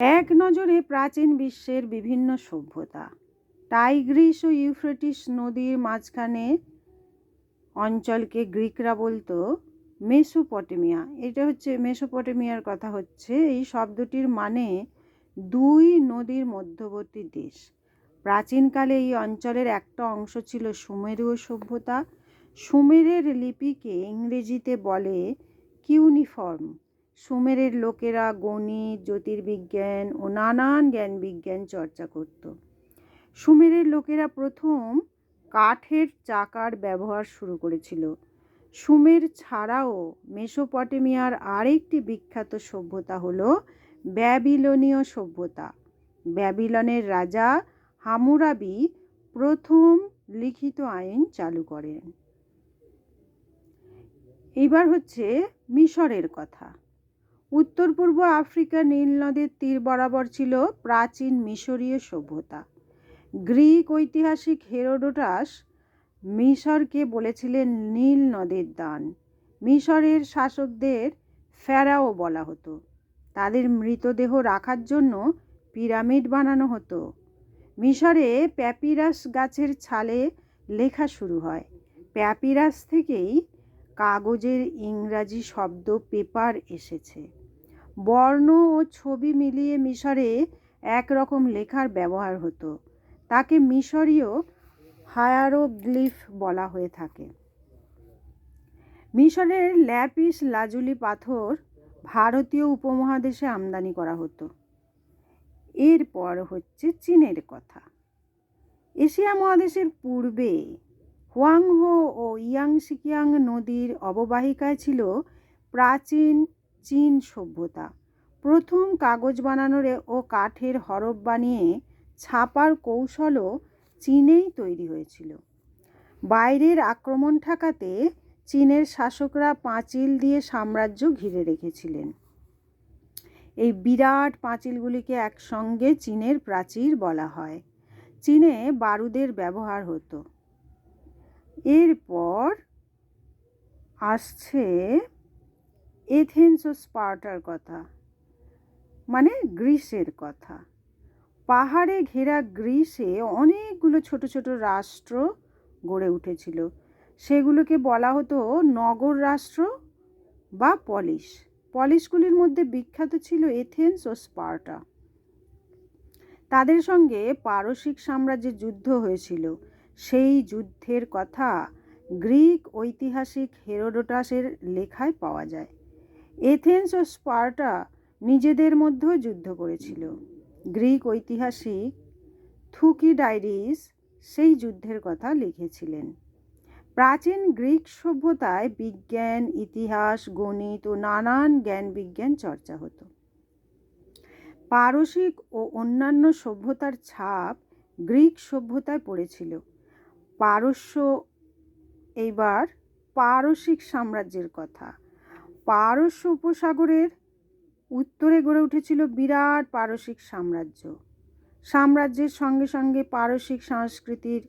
এক নজরে প্রাচীন বিশ্বের বিভিন্ন সভ্যতা। টাইগ্রিস ও ইউফ্রেটিস নদীর মাঝখানে অঞ্চলকে গ্রিকরা বলতো মেসোপটেমিয়া। এটা হচ্ছে মেসোপটেমিয়ার কথা হচ্ছে, এই শব্দটির মানে দুই নদীর মধ্যবর্তী দেশ। প্রাচীনকালে এই অঞ্চলের একটা অংশ ছিল সুমেরীয় সভ্যতা। সুমেরের লিপিকে ইংরেজিতে বলে কিউনিফর্ম। সুমেরের লোকেরা গণিত, জ্যোতির্বিজ্ঞান ও নানান জ্ঞান বিজ্ঞান চর্চা করত। সুমেরের লোকেরা প্রথম কাঠের চাকার ব্যবহার শুরু করেছিল। সুমের ছাড়াও মেসোপটেমিয়ার আরেকটি বিখ্যাত সভ্যতা হলো ব্যাবিলনীয় সভ্যতা। ব্যাবিলনের রাজা হামুরাবি প্রথম লিখিত আইন চালু করেন। এবার হচ্ছে মিশরের কথা। উত্তর পূর্ব আফ্রিকা নীল নদের তীর বরাবর ছিল প্রাচীন মিশরীয় সভ্যতা। গ্রিক ঐতিহাসিক হেরোডোটাস মিশরকে বলেছিলেন নীল নদের দান। মিশরের শাসকদের ফেরাও বলা হতো। তাদের মৃতদেহ রাখার জন্য পিরামিড বানানো হতো। মিশরে প্যাপিরাস গাছের ছালে লেখা শুরু হয়। প্যাপিরাস থেকেই কাগজের ইংরাজি শব্দ পেপার এসেছে। বর্ণ ও ছবি মিলিয়ে মিশরে একরকম লেখার ব্যবহার হতো। তাকে মিশরীয় হায়ারোগ্লিফ বলা হয়ে থাকে। মিশরের ল্যাপিস লাজুলি পাথর ভারতীয় উপমহাদেশে আমদানি করা হতো। এরপর হচ্ছে চীনের কথা। এশিয়া মহাদেশের পূর্বে হুয়াংহো ও ইয়াংশিকিয়াং নদীর অববাহিকায় ছিল প্রাচীন চীন সভ্যতা। প্রথম কাগজ বানানোর ও কাঠের হরফ বানিয়ে ছাপার কৌশলও চীনেই তৈরি হয়েছিল। বাইরের আক্রমণ ঠেকাতে চীনের শাসকরা পাঁচিল দিয়ে সাম্রাজ্য ঘিরে রেখেছিলেন। এই বিরাট পাঁচিলগুলিকে একসঙ্গে চীনের প্রাচীর বলা হয়। চীনে বারুদের ব্যবহার হতো। এরপর আসছে এথেন্স ও স্পার্টার কথা, মানে গ্রিসের কথা। পাহাড়ে ঘেরা গ্রিসে অনেকগুলো ছোট ছোট রাষ্ট্র গড়ে উঠেছিল। সেগুলোকে বলা হতো নগর রাষ্ট্র বা পলিস। পলিসগুলির মধ্যে বিখ্যাত ছিল এথেন্স ও স্পার্টা। তাদের সঙ্গে পারসিক সাম্রাজ্যের যুদ্ধ হয়েছিল। সেই যুদ্ধের কথা গ্রিক ঐতিহাসিক হেরোডোটাসের লেখায় পাওয়া যায়। এথেন্স ও স্পার্টা নিজেদের মধ্যেও যুদ্ধ করেছিল। গ্রিক ঐতিহাসিক থুকিডাইডিস সেই যুদ্ধের কথা লিখেছিলেন। প্রাচীন গ্রিক সভ্যতায় বিজ্ঞান, ইতিহাস, গণিত ও নানান জ্ঞান বিজ্ঞান চর্চা হতো। পারসিক ও অন্যান্য সভ্যতার ছাপ গ্রিক সভ্যতায় পড়েছিল। এইবার পারসিক সাম্রাজ্যের কথা। পারস্য উপসাগরের উত্তরে গড়ে উঠেছিল বিরাট পারসিক সাম্রাজ্য। সাম্রাজ্যের সঙ্গে সঙ্গে পারসিক সংস্কৃতির